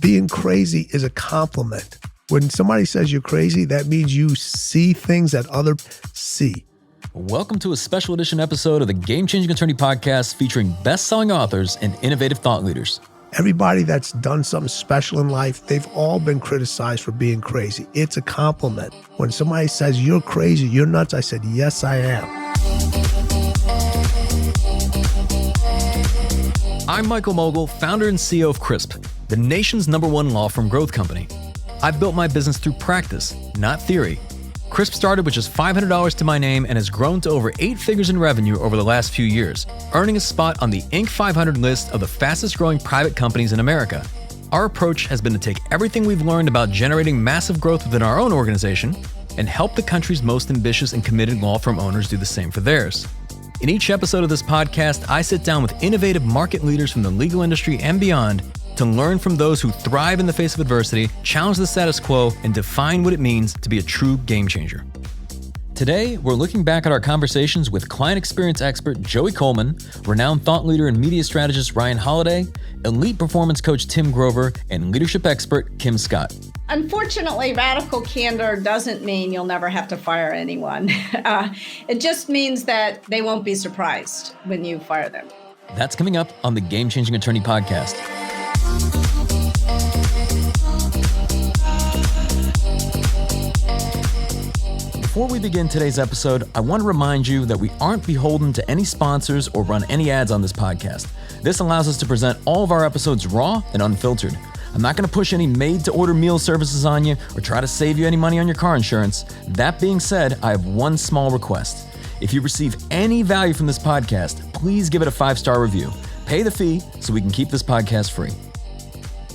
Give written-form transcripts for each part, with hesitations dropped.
Being crazy is a compliment. When somebody says you're crazy, that means you see things that others see. Welcome to a special edition episode of the Game Changing Attorney Podcast featuring best-selling authors and innovative thought leaders. Everybody that's done something special in life, they've all been criticized for being crazy. It's a compliment. When somebody says, you're crazy, you're nuts, I said, yes, I am. I'm Michael Mogill, founder and CEO of CRISP, the nation's #1 law firm growth company. I've built my business through practice, not theory. CRISP started with just $500 to my name and has grown to over 8 figures in revenue over the last few years, earning a spot on the Inc. 500 list of the fastest growing private companies in America. Our approach has been to take everything we've learned about generating massive growth within our own organization and help the country's most ambitious and committed law firm owners do the same for theirs. In each episode of this podcast, I sit down with innovative market leaders from the legal industry and beyond to learn from those who thrive in the face of adversity, challenge the status quo, and define what it means to be a true game changer. Today, we're looking back at our conversations with client experience expert Joey Coleman, renowned thought leader and media strategist Ryan Holiday, elite performance coach Tim Grover, and leadership expert Kim Scott. Unfortunately, radical candor doesn't mean you'll never have to fire anyone. It just means that they won't be surprised when you fire them. That's coming up on the Game Changing Attorney Podcast. Before we begin today's episode, I want to remind you that we aren't beholden to any sponsors or run any ads on this podcast. This allows us to present all of our episodes raw and unfiltered. I'm not going to push any made-to-order meal services on you or try to save you any money on your car insurance. That being said, I have one small request. If you receive any value from this podcast, please give it a 5-star review. Pay the fee so we can keep this podcast free.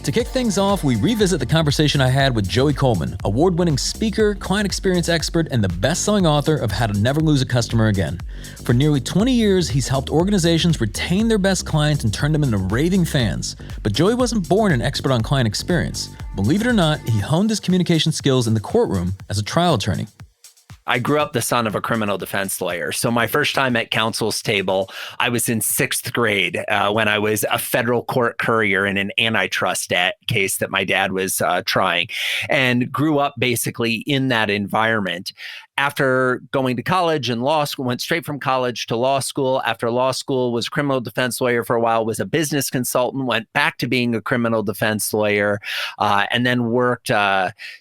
To kick things off, we revisit the conversation I had with Joey Coleman, award-winning speaker, client experience expert, and the best-selling author of How to Never Lose a Customer Again. For nearly 20 years, he's helped organizations retain their best clients and turn them into raving fans. But Joey wasn't born an expert on client experience. Believe it or not, he honed his communication skills in the courtroom as a trial attorney. I grew up the son of a criminal defense lawyer. So my first time at counsel's table, I was in 6th grade when I was a federal court courier in an antitrust case that my dad was trying, and grew up basically in that environment. After going to college and law school, went straight from college to law school. After law school, was a criminal defense lawyer for a while, was a business consultant, went back to being a criminal defense lawyer, and then worked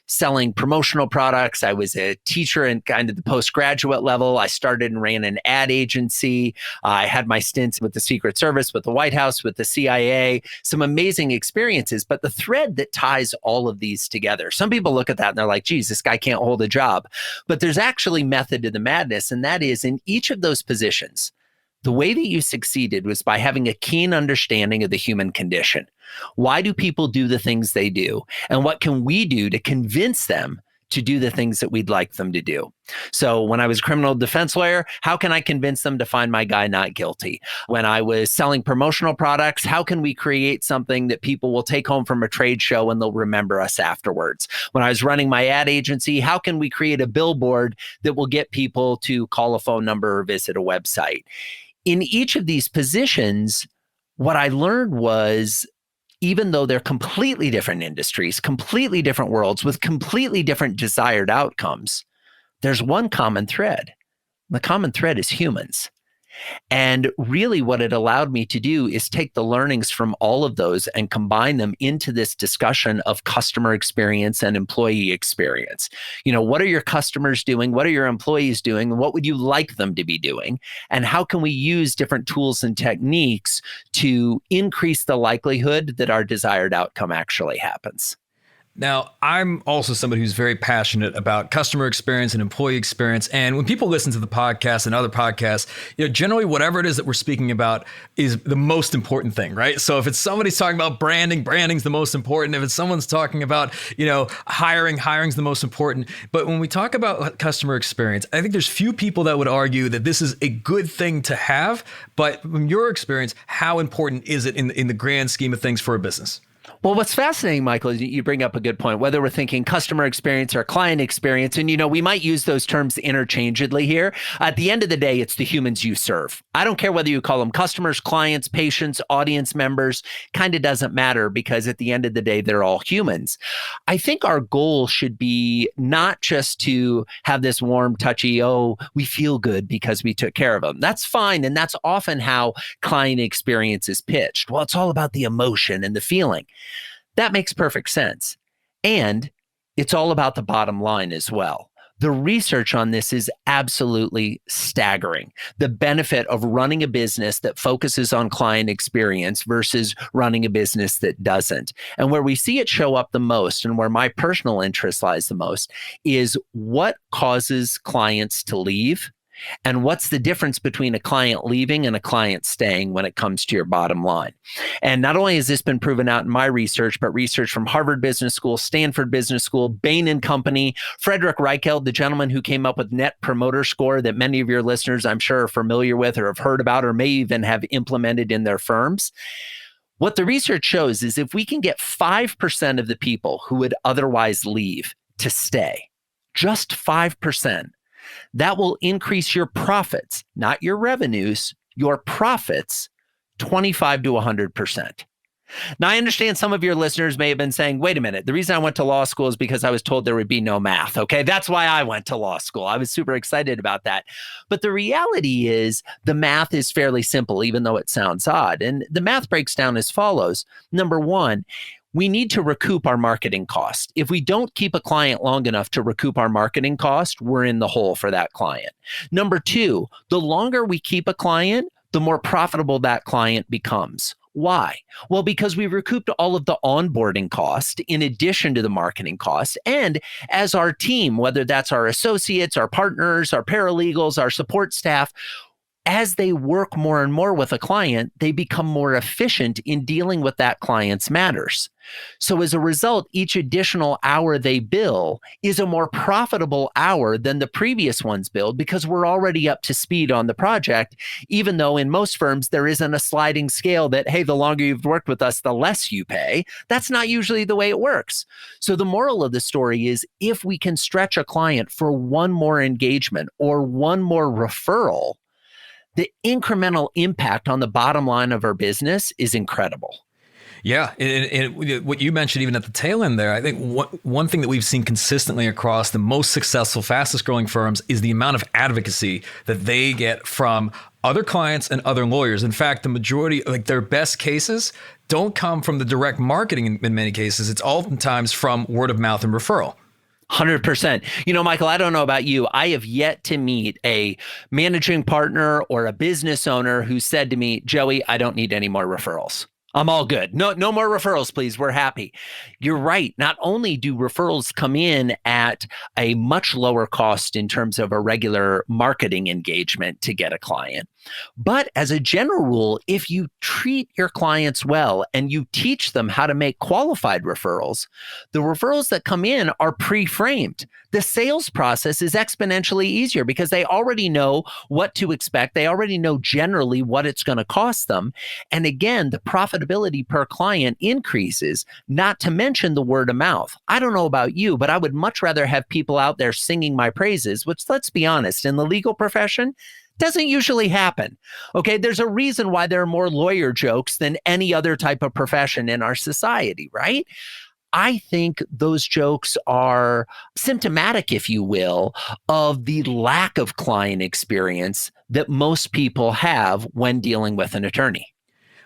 selling promotional products. I was a teacher in kind of the postgraduate level. I started and ran an ad agency. I had my stints with the Secret Service, with the White House, with the CIA, some amazing experiences. But the thread that ties all of these together, some people look at that and they're like, geez, this guy can't hold a job. But there's actually method to the madness, and that is in each of those positions, the way that you succeeded was by having a keen understanding of the human condition. Why do people do the things they do? And what can we do to convince them to do the things that we'd like them to do? So when I was a criminal defense lawyer, how can I convince them to find my guy not guilty? When I was selling promotional products, how can we create something that people will take home from a trade show and they'll remember us afterwards? When I was running my ad agency, how can we create a billboard that will get people to call a phone number or visit a website? In each of these positions, what I learned was, even though they're completely different industries, completely different worlds with completely different desired outcomes, there's one common thread. The common thread is humans. And really what it allowed me to do is take the learnings from all of those and combine them into this discussion of customer experience and employee experience. You know, what are your customers doing? What are your employees doing? And what would you like them to be doing? And how can we use different tools and techniques to increase the likelihood that our desired outcome actually happens? Now, I'm also somebody who's very passionate about customer experience and employee experience. And when people listen to the podcast and other podcasts, generally whatever it is that we're speaking about is the most important thing, right? So if it's somebody's talking about branding, branding's the most important. If it's someone's talking about, hiring's the most important. But when we talk about customer experience, I think there's few people that would argue that this is a good thing to have. But from your experience, how important is it in the grand scheme of things for a business? Well, what's fascinating, Michael, is you bring up a good point, whether we're thinking customer experience or client experience. And, we might use those terms interchangeably here. At the end of the day, it's the humans you serve. I don't care whether you call them customers, clients, patients, audience members, kind of doesn't matter, because at the end of the day, they're all humans. I think our goal should be not just to have this warm, touchy, oh, we feel good because we took care of them. That's fine. And that's often how client experience is pitched. Well, it's all about the emotion and the feeling. That makes perfect sense. And it's all about the bottom line as well. The research on this is absolutely staggering. The benefit of running a business that focuses on client experience versus running a business that doesn't. And where we see it show up the most, and where my personal interest lies the most, is what causes clients to leave. And what's the difference between a client leaving and a client staying when it comes to your bottom line? And not only has this been proven out in my research, but research from Harvard Business School, Stanford Business School, Bain and Company, Frederick Reichheld, the gentleman who came up with Net Promoter Score that many of your listeners, I'm sure, are familiar with or have heard about or may even have implemented in their firms. What the research shows is if we can get 5% of the people who would otherwise leave to stay, just 5%, that will increase your profits, not your revenues, your profits, 25 to 100%. Now, I understand some of your listeners may have been saying, wait a minute, the reason I went to law school is because I was told there would be no math. Okay, that's why I went to law school. I was super excited about that. But the reality is the math is fairly simple, even though it sounds odd. And the math breaks down as follows. Number one, we need to recoup our marketing cost. If we don't keep a client long enough to recoup our marketing cost, we're in the hole for that client. Number two, the longer we keep a client, the more profitable that client becomes. Why? Well, because we recouped all of the onboarding cost in addition to the marketing cost. And as our team, whether that's our associates, our partners, our paralegals, our support staff, as they work more and more with a client, they become more efficient in dealing with that client's matters. So as a result, each additional hour they bill is a more profitable hour than the previous ones billed, because we're already up to speed on the project, even though in most firms there isn't a sliding scale that, hey, the longer you've worked with us, the less you pay. That's not usually the way it works. So the moral of the story is, if we can stretch a client for one more engagement or one more referral, the incremental impact on the bottom line of our business is incredible. Yeah. And what you mentioned even at the tail end there, I think one thing that we've seen consistently across the most successful, fastest growing firms is the amount of advocacy that they get from other clients and other lawyers. In fact, the majority, like their best cases, don't come from the direct marketing in many cases. It's oftentimes from word of mouth and referral. 100%. Michael, I don't know about you. I have yet to meet a managing partner or a business owner who said to me, Joey, I don't need any more referrals. I'm all good. No more referrals, please. We're happy. You're right. Not only do referrals come in at a much lower cost in terms of a regular marketing engagement to get a client, but as a general rule, if you treat your clients well and you teach them how to make qualified referrals, the referrals that come in are pre-framed. The sales process is exponentially easier because they already know what to expect. They already know generally what it's going to cost them. And again, the profitability per client increases, not to mention the word of mouth. I don't know about you, but I would much rather have people out there singing my praises, which, let's be honest, in the legal profession, doesn't usually happen. Okay, there's a reason why there are more lawyer jokes than any other type of profession in our society, right? I think those jokes are symptomatic, if you will, of the lack of client experience that most people have when dealing with an attorney.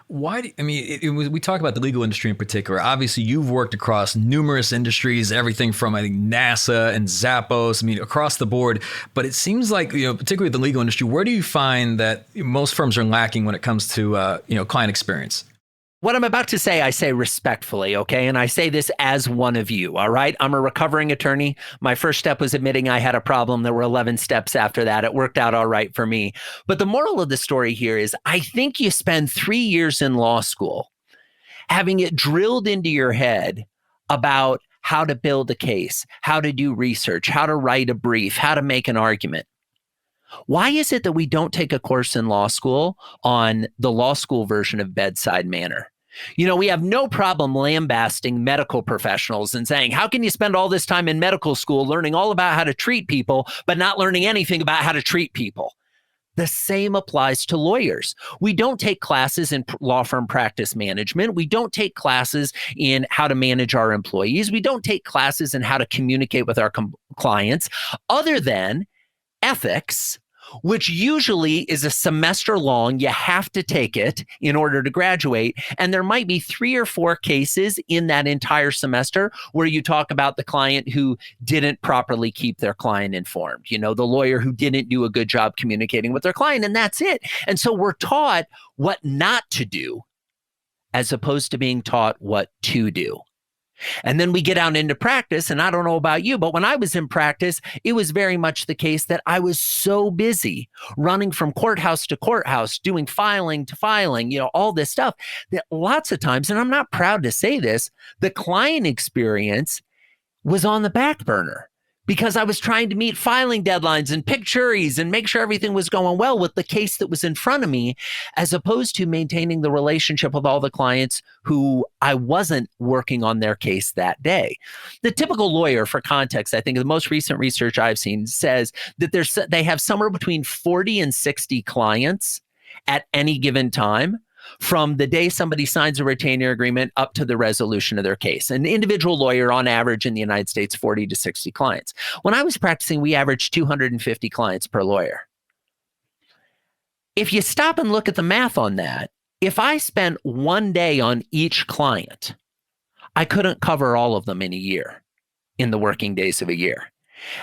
Why? We talk about the legal industry in particular. Obviously, you've worked across numerous industries, everything from, I think, NASA and Zappos, across the board. But it seems like, particularly the legal industry, where do you find that most firms are lacking when it comes to, client experience? What I'm about to say, I say respectfully, okay? And I say this as one of you, all right? I'm a recovering attorney. My first step was admitting I had a problem. There were 11 steps after that. It worked out all right for me. But the moral of the story here is, I think you spend 3 years in law school having it drilled into your head about how to build a case, how to do research, how to write a brief, how to make an argument. Why is it that we don't take a course in law school on the law school version of bedside manner? We have no problem lambasting medical professionals and saying, how can you spend all this time in medical school learning all about how to treat people, but not learning anything about how to treat people? The same applies to lawyers. We don't take classes in law firm practice management. We don't take classes in how to manage our employees. We don't take classes in how to communicate with our clients, other than ethics, which usually is a semester long. You have to take it in order to graduate. And there might be 3 or 4 cases in that entire semester where you talk about the client who didn't properly keep their client informed, the lawyer who didn't do a good job communicating with their client, and that's it. And so we're taught what not to do as opposed to being taught what to do. And then we get out into practice, and I don't know about you, but when I was in practice, it was very much the case that I was so busy running from courthouse to courthouse, doing filing to filing, all this stuff, that lots of times, and I'm not proud to say this, the client experience was on the back burner because I was trying to meet filing deadlines and pick juries and make sure everything was going well with the case that was in front of me, as opposed to maintaining the relationship with all the clients who I wasn't working on their case that day. The typical lawyer, for context, I think the most recent research I've seen says that they have somewhere between 40 and 60 clients at any given time, from the day somebody signs a retainer agreement up to the resolution of their case. An individual lawyer, on average in the United States, 40 to 60 clients. When I was practicing, we averaged 250 clients per lawyer. If you stop and look at the math on that, if I spent 1 day on each client, I couldn't cover all of them in a year, in the working days of a year.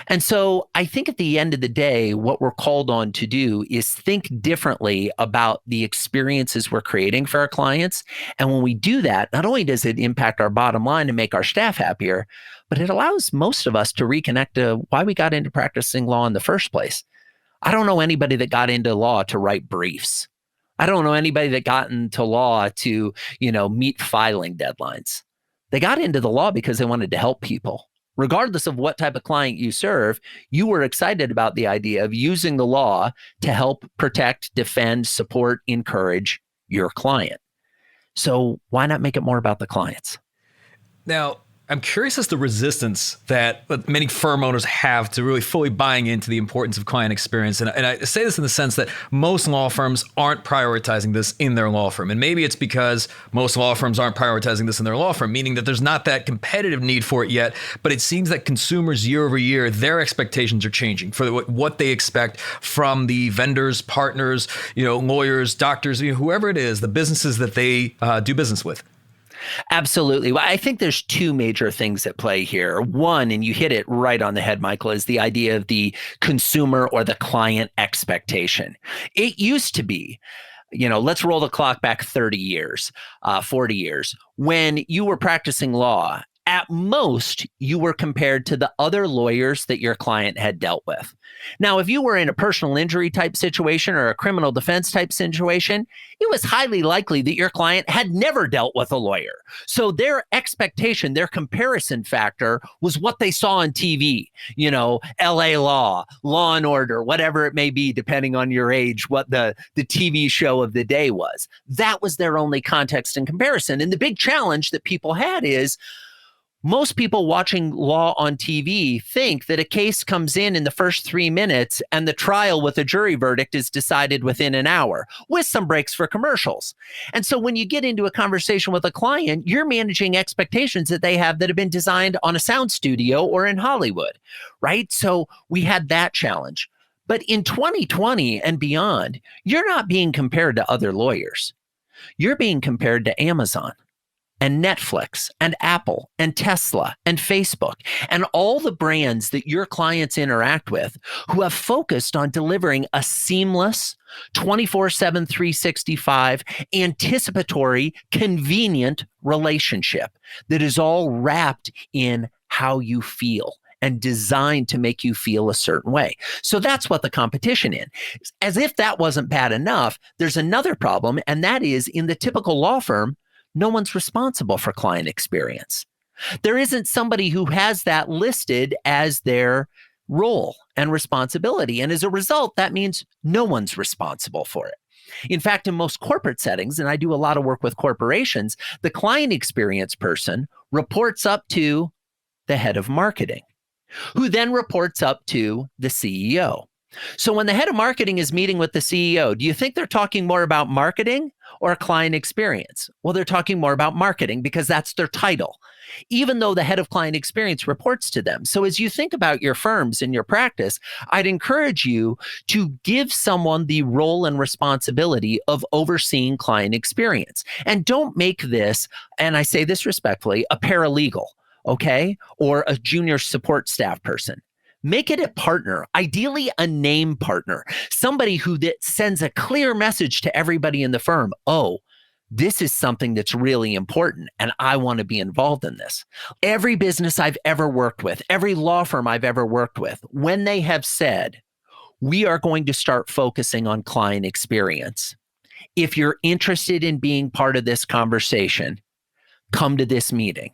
And so I think at the end of the day, what we're called on to do is think differently about the experiences we're creating for our clients. And when we do that, not only does it impact our bottom line and make our staff happier, but it allows most of us to reconnect to why we got into practicing law in the first place. I don't know anybody that got into law to write briefs. I don't know anybody that got into law to, meet filing deadlines. They got into the law because they wanted to help people. Regardless of what type of client you serve, you were excited about the idea of using the law to help protect, defend, support, encourage your client. So why not make it more about the clients? Now, I'm curious as to the resistance that many firm owners have to really fully buying into the importance of client experience. And I say this in the sense that most law firms aren't prioritizing this in their law firm. And maybe it's because most law firms aren't prioritizing this in their law firm, meaning that there's not that competitive need for it yet. But it seems that consumers year over year, their expectations are changing for what they expect from the vendors, partners, lawyers, doctors, whoever it is, the businesses that they do business with. Absolutely. Well, I think there's 2 major things at play here. One, and you hit it right on the head, Michael, is the idea of the consumer or the client expectation. It used to be, let's roll the clock back 30 years, 40 years, when you were practicing law. At most, you were compared to the other lawyers that your client had dealt with. Now, if you were in a personal injury type situation or a criminal defense type situation, it was highly likely that your client had never dealt with a lawyer. So their expectation, their comparison factor was what they saw on TV, LA Law, Law and Order, whatever it may be, depending on your age, what the TV show of the day was. That was their only context and comparison. And the big challenge that people had is, most people watching law on TV think that a case comes in the first 3 minutes and the trial with a jury verdict is decided within an hour, with some breaks for commercials. And so when you get into a conversation with a client, you're managing expectations that they have that have been designed on a sound studio or in Hollywood, right? So we had that challenge. But in 2020 and beyond, you're not being compared to other lawyers. You're being compared to Amazon and Netflix and Apple and Tesla and Facebook and all the brands that your clients interact with, who have focused on delivering a seamless 24/7, 365, anticipatory, convenient relationship that is all wrapped in how you feel and designed to make you feel a certain way. So that's what the competition is. As if that wasn't bad enough, there's another problem, and that is, in the typical law firm, no one's responsible for client experience. There isn't somebody who has that listed as their role and responsibility. And as a result, that means no one's responsible for it. In fact, in most corporate settings, and I do a lot of work with corporations, the client experience person reports up to the head of marketing, who then reports up to the CEO. So when the head of marketing is meeting with the CEO, do you think they're talking more about marketing or client experience? Well, they're talking more about marketing because that's their title, even though the head of client experience reports to them. So as you think about your firms and your practice, I'd encourage you to give someone the role and responsibility of overseeing client experience. And don't make this, and I say this respectfully, a paralegal, okay, or a junior support staff person. Make it a partner, ideally a name partner, somebody who that sends a clear message to everybody in the firm. Oh, this is something that's really important, and I want to be involved in this. Every business I've ever worked with, every law firm I've ever worked with, when they have said, we are going to start focusing on client experience. If you're interested in being part of this conversation, come to this meeting,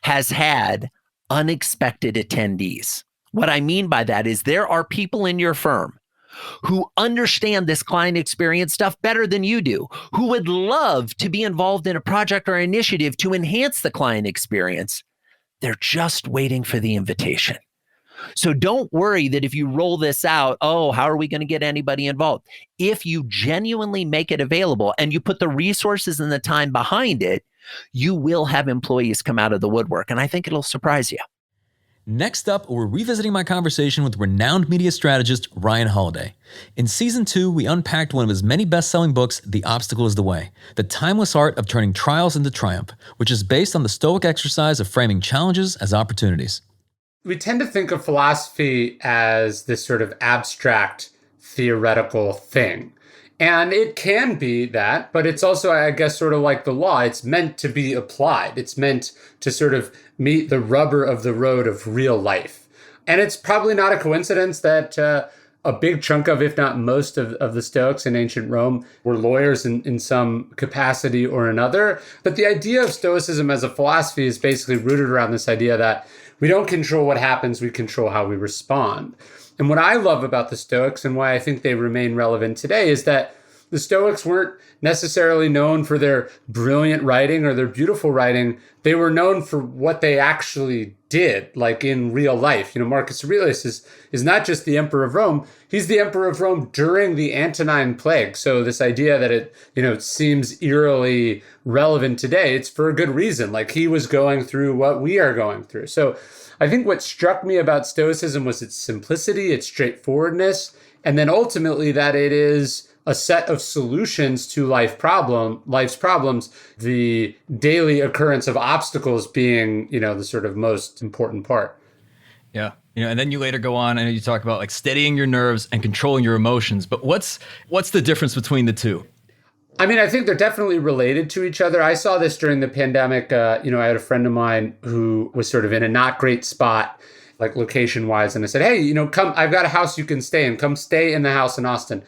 has had unexpected attendees. What I mean by that is there are people in your firm who understand this client experience stuff better than you do, who would love to be involved in a project or initiative to enhance the client experience. They're just waiting for the invitation. So don't worry that if you roll this out, oh, how are we going to get anybody involved? If you genuinely make it available and you put the resources and the time behind it, you will have employees come out of the woodwork. And I think it'll surprise you. Next up, we're revisiting my conversation with renowned media strategist Ryan Holiday. In Season 2, we unpacked one of his many best-selling books, The Obstacle is the Way, The Timeless Art of Turning Trials into Triumph, which is based on the Stoic exercise of framing challenges as opportunities. We tend to think of philosophy as this sort of abstract, theoretical thing. And it can be that, but it's also, I guess, sort of like the law. It's meant to be applied. It's meant to sort of meet the rubber of the road of real life. And it's probably not a coincidence that a big chunk of, if not most of the Stoics in ancient Rome were lawyers in some capacity or another. But the idea of Stoicism as a philosophy is basically rooted around this idea that we don't control what happens, we control how we respond. And what I love about the Stoics and why I think they remain relevant today is that the Stoics weren't necessarily known for their brilliant writing or their beautiful writing. They were known for what they actually did, like in real life. You know, Marcus Aurelius is not just the emperor of Rome, he's the emperor of Rome during the Antonine Plague. So this idea that it seems eerily relevant today, it's for a good reason. Like he was going through what we are going through. So I think what struck me about Stoicism was its simplicity, its straightforwardness, and then ultimately that it is a set of solutions to life's problems, the daily occurrence of obstacles being, the sort of most important part. Yeah. And then you later go on and you talk about like steadying your nerves and controlling your emotions. But what's the difference between the two? I mean, I think they're definitely related to each other. I saw this during the pandemic. I had a friend of mine who was sort of in a not great spot, like location wise. And I said, hey, come, I've got a house you can stay in. Come stay in the house in Austin.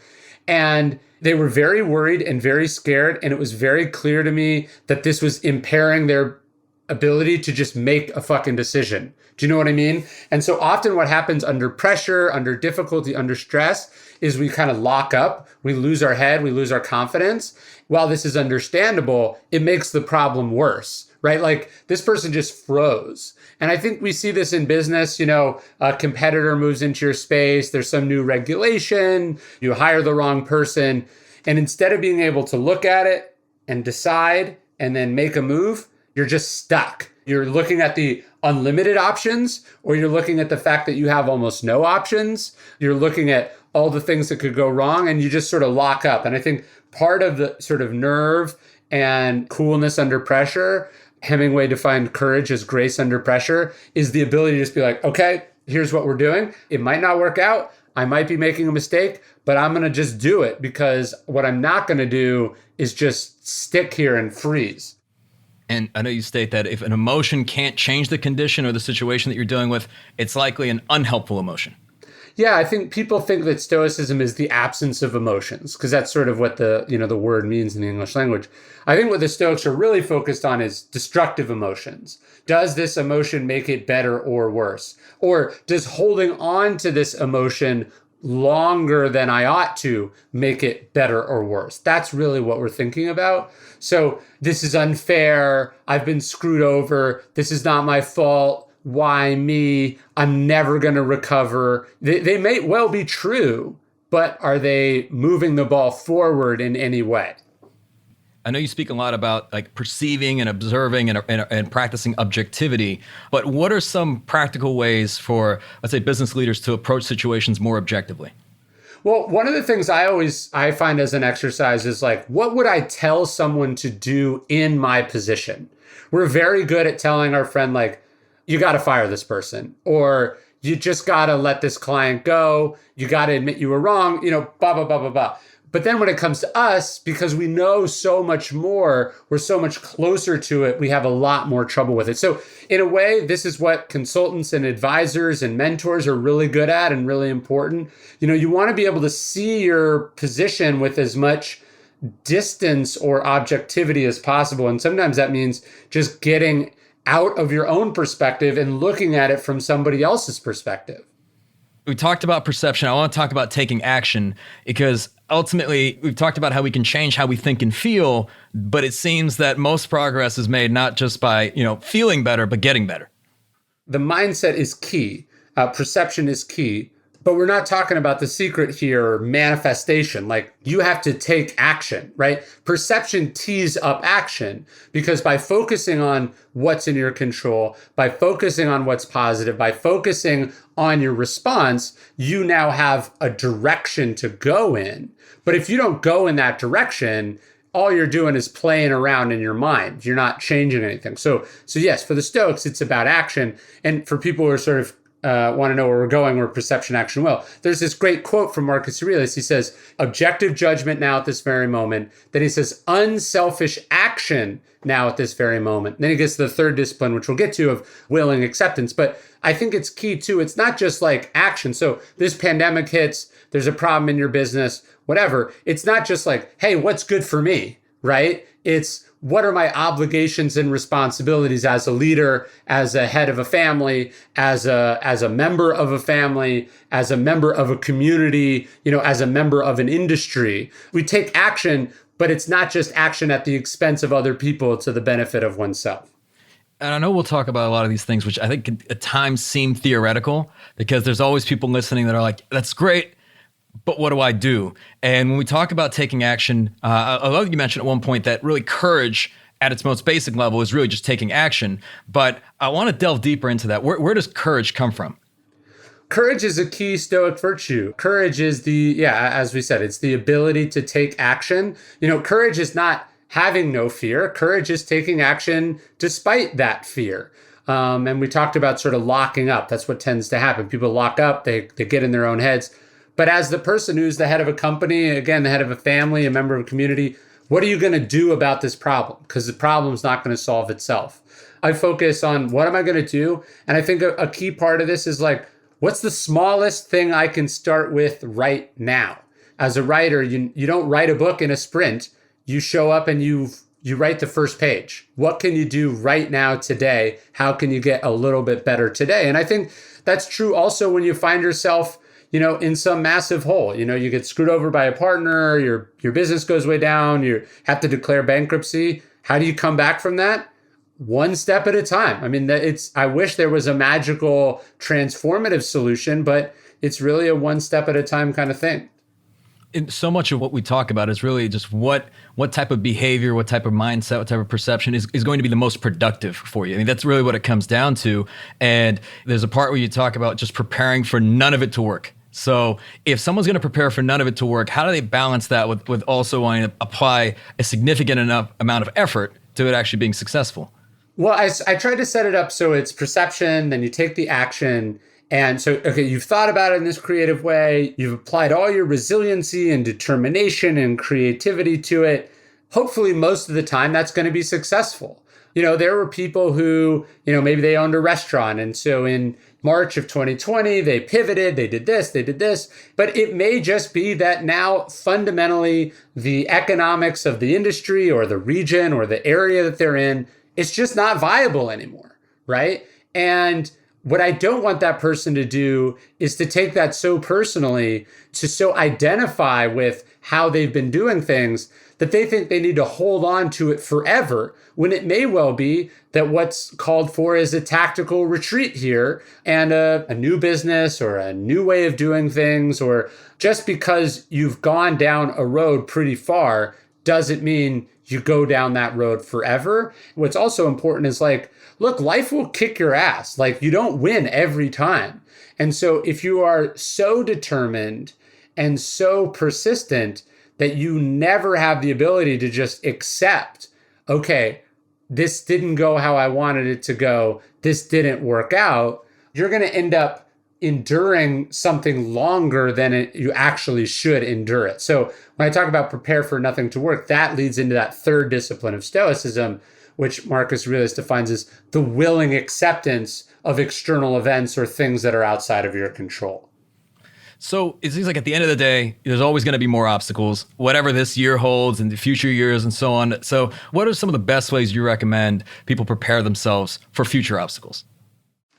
And they were very worried and very scared. And it was very clear to me that this was impairing their ability to just make a fucking decision. Do you know what I mean? And so often what happens under pressure, under difficulty, under stress is we kind of lock up, we lose our head, we lose our confidence. While this is understandable, it makes the problem worse, right? Like this person just froze. And I think we see this in business, a competitor moves into your space, there's some new regulation, you hire the wrong person. And instead of being able to look at it and decide and then make a move, you're just stuck. You're looking at the unlimited options, or you're looking at the fact that you have almost no options. You're looking at all the things that could go wrong, and you just sort of lock up. And I think part of the sort of nerve and coolness under pressure, Hemingway defined courage as grace under pressure, is the ability to just be like, okay, here's what we're doing. It might not work out. I might be making a mistake, but I'm going to just do it, because what I'm not going to do is just stick here and freeze. And I know you state that if an emotion can't change the condition or the situation that you're dealing with, it's likely an unhelpful emotion. Yeah, I think people think that Stoicism is the absence of emotions, because that's sort of what the word means in the English language. I think what the Stoics are really focused on is destructive emotions. Does this emotion make it better or worse? Or does holding on to this emotion longer than I ought to make it better or worse. That's really what we're thinking about. So this is unfair. I've been screwed over. This is not my fault. Why me? I'm never going to recover. They may well be true, but are they moving the ball forward in any way? I know you speak a lot about like perceiving and observing and practicing objectivity, but what are some practical ways for, let's say, business leaders to approach situations more objectively? Well, one of the things I find as an exercise is like, what would I tell someone to do in my position? We're very good at telling our friend, like, you got to fire this person, or you just got to let this client go. You got to admit you were wrong, blah, blah, blah, blah, blah. But then when it comes to us, because we know so much more, we're so much closer to it, we have a lot more trouble with it. So in a way, this is what consultants and advisors and mentors are really good at and really important. You want to be able to see your position with as much distance or objectivity as possible. And sometimes that means just getting out of your own perspective and looking at it from somebody else's perspective. We talked about perception. I want to talk about taking action, because ultimately we've talked about how we can change how we think and feel, but it seems that most progress is made not just by, feeling better, but getting better. The mindset is key. Perception is key. But we're not talking about the secret here, manifestation. Like, you have to take action, right? Perception tees up action, because by focusing on what's in your control, by focusing on what's positive, by focusing on your response, you now have a direction to go in. But if you don't go in that direction, all you're doing is playing around in your mind. You're not changing anything. So yes, for the Stoics, it's about action. And for people who are sort of want to know where we're going, where perception, action, will. There's this great quote from Marcus Aurelius. He says, objective judgment now at this very moment. Then he says, unselfish action now at this very moment. And then he gets to the third discipline, which we'll get to, of willing acceptance. But I think it's key too. It's not just like action. So this pandemic hits, there's a problem in your business, whatever. It's not just like, hey, what's good for me, right? It's, what are my obligations and responsibilities as a leader, as a head of a family, as a member of a family, as a member of a community, as a member of an industry? We take action, but it's not just action at the expense of other people to the benefit of oneself. And I know we'll talk about a lot of these things, which I think at times seem theoretical, because there's always people listening that are like, that's great, but what do I do? And when we talk about taking action, I love you mentioned at one point that really courage at its most basic level is really just taking action. But I want to delve deeper into that. Where does courage come from? Courage is a key Stoic virtue. Courage is as we said, it's the ability to take action. Courage is not having no fear. Courage is taking action despite that fear. And we talked about sort of locking up. That's what tends to happen. People lock up, they get in their own heads. But as the person who's the head of a company, again, the head of a family, a member of a community, what are you going to do about this problem? Because the problem's not going to solve itself. I focus on what am I going to do? And I think a key part of this is like, what's the smallest thing I can start with right now? As a writer, you don't write a book in a sprint. You show up and you write the first page. What can you do right now today? How can you get a little bit better today? And I think that's true also when you find yourself in some massive hole. You get screwed over by a partner, your business goes way down, you have to declare bankruptcy. How do you come back from that? One step at a time. I mean, I wish there was a magical transformative solution, but it's really a one step at a time kind of thing. And so much of what we talk about is really just what type of behavior, what type of mindset, what type of perception is going to be the most productive for you. I mean, that's really what it comes down to. And there's a part where you talk about just preparing for none of it to work. So if someone's going to prepare for none of it to work, how do they balance that with also wanting to apply a significant enough amount of effort to it actually being successful? Well, I tried to set it up so it's perception, then you take the action. And so, okay, you've thought about it in this creative way. You've applied all your resiliency and determination and creativity to it. Hopefully, most of the time, that's going to be successful. There were people who, maybe they owned a restaurant. And so in March of 2020, they pivoted, they did this. But it may just be that now fundamentally the economics of the industry or the region or the area that they're in, it's just not viable anymore, right? And What I don't want that person to do is to take that so personally, to so identify with how they've been doing things that they think they need to hold on to it forever, when it may well be that what's called for is a tactical retreat here and a new business or a new way of doing things. Or just because you've gone down a road pretty far doesn't mean you go down that road forever. What's also important is like, look, life will kick your ass. Like, you don't win every time. And so if you are so determined and so persistent that you never have the ability to just accept, okay, this didn't go how I wanted it to go, this didn't work out, you're going to end up enduring something longer than you actually should endure it. So when I talk about prepare for nothing to work, that leads into that third discipline of Stoicism, which Marcus Aurelius defines as the willing acceptance of external events or things that are outside of your control. So it seems like at the end of the day, there's always going to be more obstacles, whatever this year holds and the future years and so on. So what are some of the best ways you recommend people prepare themselves for future obstacles?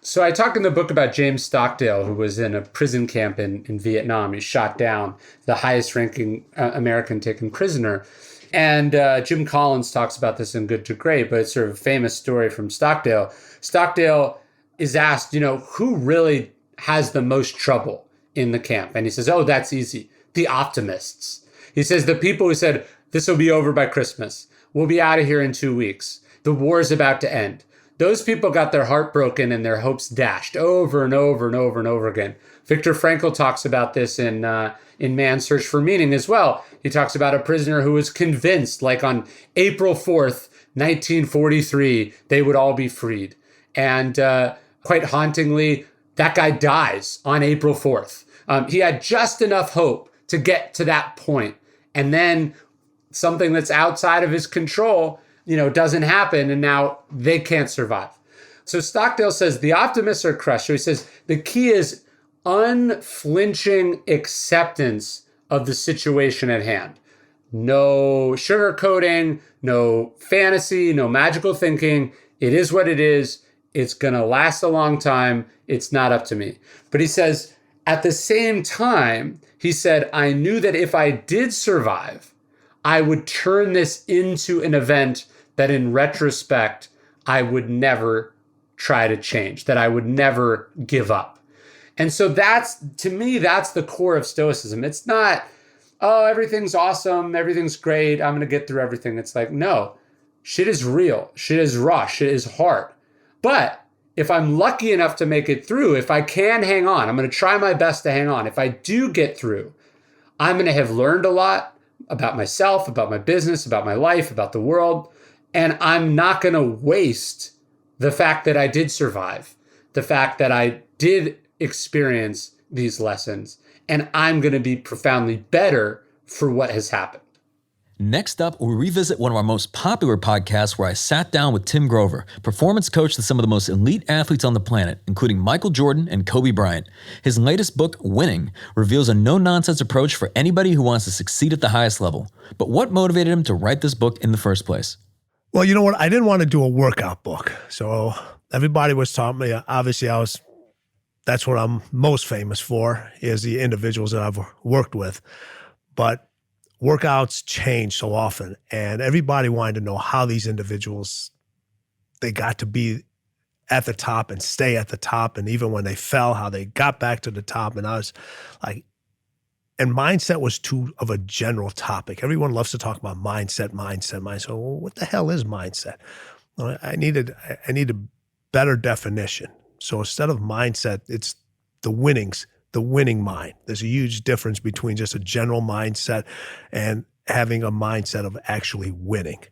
So I talk in the book about James Stockdale, who was in a prison camp in Vietnam. He shot down the highest ranking American taken prisoner. And Jim Collins talks about this in Good to Great, but it's sort of a famous story from Stockdale. Stockdale is asked, who really has the most trouble in the camp? And he says, oh, that's easy. The optimists. He says, the people who said, this will be over by Christmas. We'll be out of here in 2 weeks. The war is about to end. Those people got their heart broken and their hopes dashed over and over and over and over again. Viktor Frankl talks about this in Man's Search for Meaning as well. He talks about a prisoner who was convinced, like on April 4th, 1943, they would all be freed. And quite hauntingly, that guy dies on April 4th. He had just enough hope to get to that point. And then something that's outside of his control, doesn't happen. And now they can't survive. So Stockdale says the optimists are crushed. So he says the key is unflinching acceptance of the situation at hand. No sugarcoating, no fantasy, no magical thinking. It is what it is. It's going to last a long time. It's not up to me. But he says, at the same time, he said, I knew that if I did survive, I would turn this into an event that in retrospect, I would never try to change, that I would never give up. And so to me, that's the core of Stoicism. It's not, oh, everything's awesome, everything's great, I'm going to get through everything. It's like, no, shit is real, shit is raw, shit is hard. But if I'm lucky enough to make it through, if I can hang on, I'm going to try my best to hang on. If I do get through, I'm going to have learned a lot about myself, about my business, about my life, about the world. And I'm not going to waste the fact that I did survive, the fact that I did experience these lessons, and I'm going to be profoundly better for what has happened. Next up, we'll revisit one of our most popular podcasts where I sat down with Tim Grover, performance coach to some of the most elite athletes on the planet, including Michael Jordan and Kobe Bryant. His latest book, Winning, reveals a no-nonsense approach for anybody who wants to succeed at the highest level. But what motivated him to write this book in the first place? Well, you know what? I didn't want to do a workout book. So everybody was telling me, obviously that's what I'm most famous for, is the individuals that I've worked with. But workouts change so often, and everybody wanted to know how these individuals, they got to be at the top and stay at the top. And even when they fell, how they got back to the top. And I was like, and mindset was too of a general topic. Everyone loves to talk about mindset. Well, what the hell is mindset? Well, I needed a better definition. So instead of mindset, it's the winning mind. There's a huge difference between just a general mindset and having a mindset of actually winning.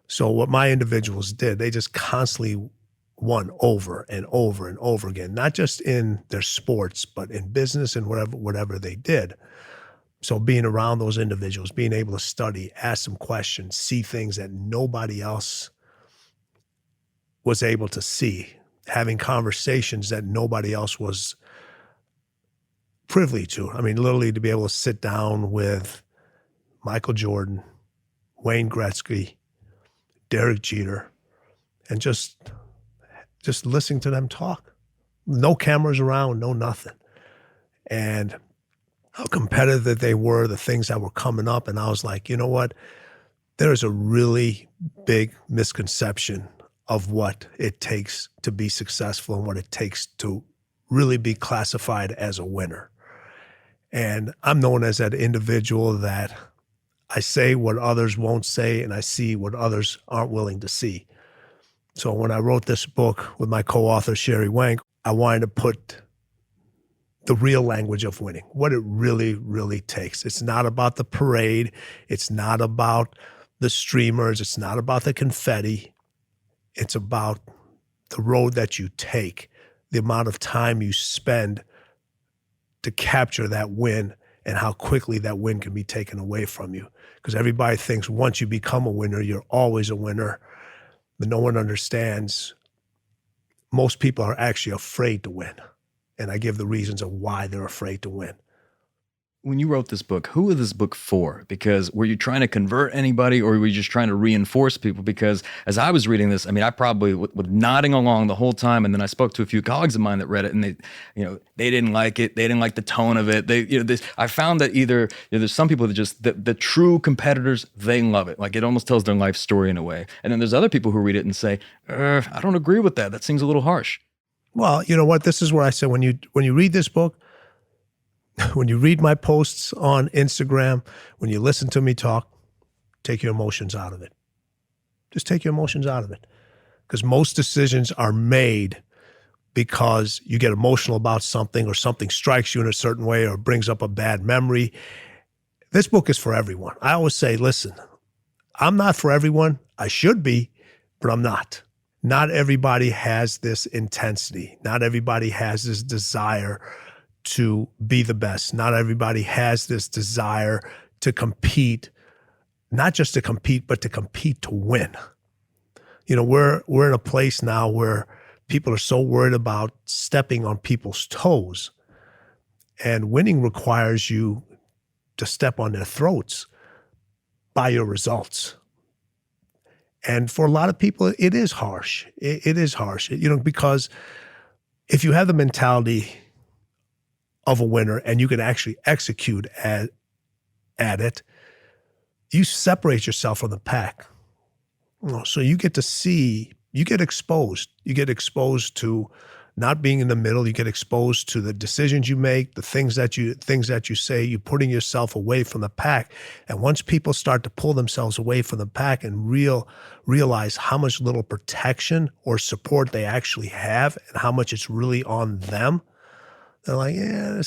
So what my individuals did, they just constantly won over and over and over again, not just in their sports, but in business and whatever they did. So being around those individuals, being able to study, ask them questions, see things that nobody else was able to see, having conversations that nobody else was privy to. I mean, literally to be able to sit down with Michael Jordan, Wayne Gretzky, Derek Jeter, and just listening to them talk. no cameras around, no nothing. And how competitive they were, the things that were coming up. And I was like, you know what? There's a really big misconception of what it takes to be successful and what it takes to really be classified as a winner. And I'm known as that individual that I say what others won't say, and I see what others aren't willing to see. So when I wrote this book with my co-author, Sherry Wank, I wanted to put the real language of winning, what it really, really takes. It's not about the parade. It's not about the streamers. It's not about the confetti. It's about the road that you take, the amount of time you spend to capture that win and how quickly that win can be taken away from you. Because everybody thinks once you become a winner, you're always a winner, but no one understands most people are actually afraid to win. And I give the reasons of why they're afraid to win. When you wrote this book, who was this book for? Because were you trying to convert anybody, or were you just trying to reinforce people? Because as I was reading this, I mean, I probably was nodding along the whole time, and then I spoke to a few colleagues of mine that read it, and they didn't like it. They didn't like the tone of it. I found that either there's some people that just the true competitors, they love it, like it almost tells their life story in a way, and then there's other people who read it and say, I don't agree with that. That seems a little harsh. Well, you know what? This is where I said when you read this book, when you read my posts on Instagram, when you listen to me talk, take your emotions out of it. Just take your emotions out of it. Because most decisions are made because you get emotional about something or something strikes you in a certain way or brings up a bad memory. This book is for everyone. I always say, listen, I'm not for everyone. I should be, but I'm not. Not everybody has this intensity. Not everybody has this desire to be the best. Not everybody has this desire to compete, not just to compete, but to compete to win. You know, we're in a place now where people are so worried about stepping on people's toes, and winning requires you to step on their throats by your results. And for a lot of people, it is harsh. It is harsh, because if you have the mentality of a winner and you can actually execute at it, you separate yourself from the pack. So you get exposed. You get exposed to not being in the middle. You get exposed to the decisions you make, the things that you say. You're putting yourself away from the pack. And once people start to pull themselves away from the pack and realize how much little protection or support they actually have and how much it's really on them, they're like, yeah,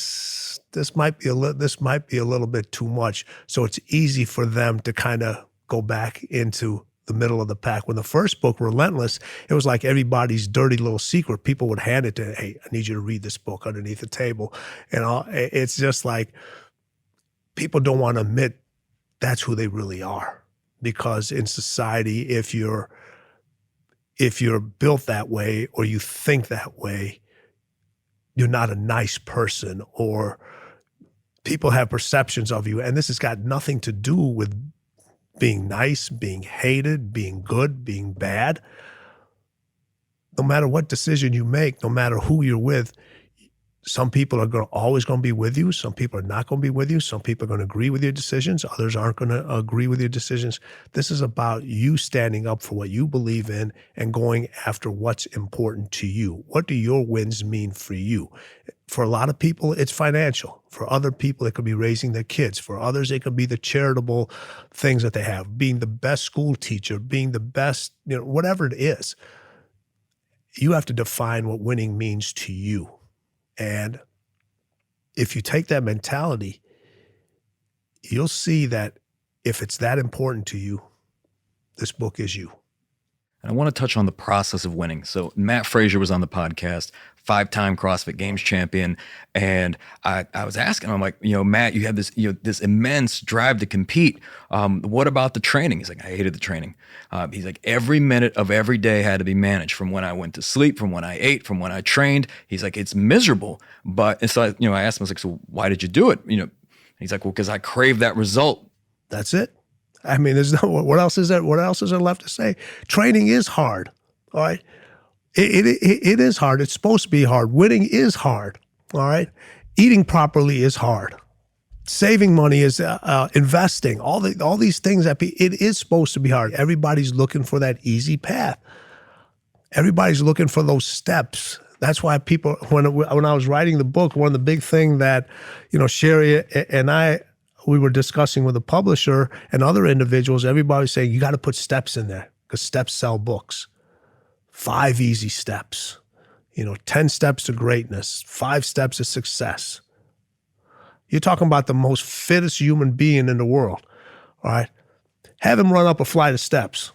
this might be a little bit too much. So it's easy for them to kind of go back into the middle of the pack. When the first book, Relentless, it was like everybody's dirty little secret. People would hand it to, hey, I need you to read this book underneath the table. And it's just like people don't want to admit that's who they really are. Because in society, if you're built that way or you think that way, you're not a nice person, or people have perceptions of you. And this has got nothing to do with being nice, being hated, being good, being bad. No matter what decision you make, no matter who you're with, some people are always going to be with you. Some people are not going to be with you. Some people are going to agree with your decisions. Others aren't going to agree with your decisions. This is about you standing up for what you believe in and going after what's important to you. What do your wins mean for you? For a lot of people, it's financial. For other people, it could be raising their kids. For others, it could be the charitable things that they have, being the best school teacher, being the best, whatever it is. You have to define what winning means to you. And if you take that mentality, you'll see that if it's that important to you, this book is you. And I want to touch on the process of winning. So Matt Frazier was on the podcast, 5-time CrossFit Games champion. And I was asking him, I'm like, Matt, you have this, this immense drive to compete. What about the training? He's like, I hated the training. He's like, every minute of every day had to be managed, from when I went to sleep, from when I ate, from when I trained. He's like, it's miserable. And so I asked him, I was like, so why did you do it? He's like, well, because I crave that result. That's it. I mean, there's what else is there? What else is there left to say? Training is hard. All right. It is hard. It's supposed to be hard. Winning is hard. All right. Eating properly is hard. Saving money is investing. All these things it is supposed to be hard. Everybody's looking for that easy path. Everybody's looking for those steps. That's why people, when I was writing the book, one of the big thing that, Sherry and we were discussing with the publisher and other individuals, everybody was saying, you got to put steps in there because steps sell books. 5 easy steps, 10 steps to greatness, 5 steps to success. You're talking about the most fittest human being in the world, all right? Have him run up a flight of steps,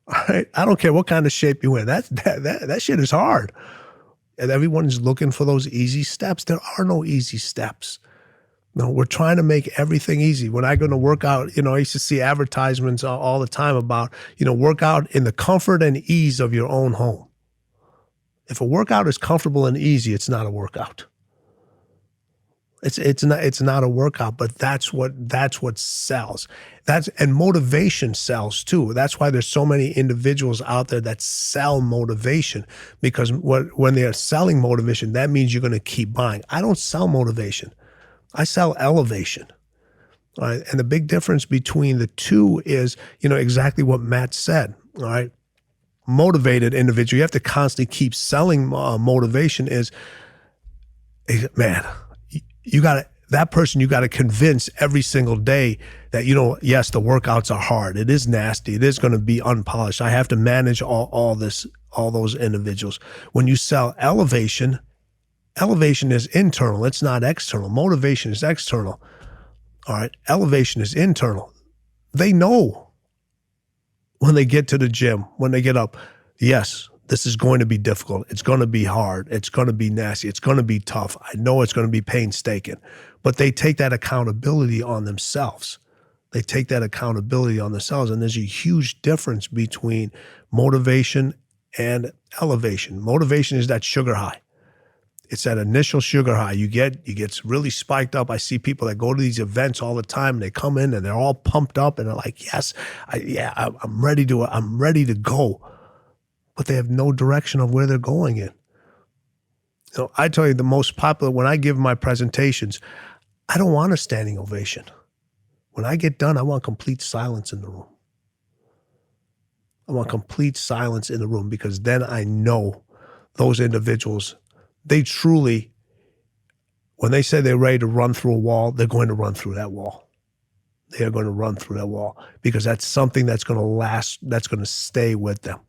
all right? I don't care what kind of shape you're in. That shit is hard. And everyone's looking for those easy steps. There are no easy steps. No, we're trying to make everything easy. When I go to work out, I used to see advertisements all the time about, work out in the comfort and ease of your own home. If a workout is comfortable and easy, it's not a workout. It's not a workout, but that's what sells. And motivation sells too. That's why there's so many individuals out there that sell motivation, because when they're selling motivation, that means you're going to keep buying. I don't sell motivation. I sell elevation. All right. And the big difference between the two is, exactly what Matt said. All right. Motivated individual, you have to constantly keep selling motivation is, man, you got to, that person, you got to convince every single day that, yes, the workouts are hard. It is nasty. It is going to be unpolished. I have to manage all those individuals. When you sell elevation is internal. It's not external. Motivation is external. All right. Elevation is internal. They know when they get to the gym, when they get up, yes, this is going to be difficult. It's going to be hard. It's going to be nasty. It's going to be tough. I know it's going to be painstaking, but they take that accountability on themselves. And there's a huge difference between motivation and elevation. Motivation is that sugar high. It's that initial sugar high. You get really spiked up. I see people that go to these events all the time, and they come in and they're all pumped up and they're like, yes, I'm ready to go. But they have no direction of where they're going in. I tell you, the most popular, when I give my presentations, I don't want a standing ovation. When I get done, I want complete silence in the room. I want complete silence in the room, because then I know those individuals, they truly, when they say they're ready to run through a wall, they're going to run through that wall. They are going to run through that wall, because that's something that's going to last, that's going to stay with them.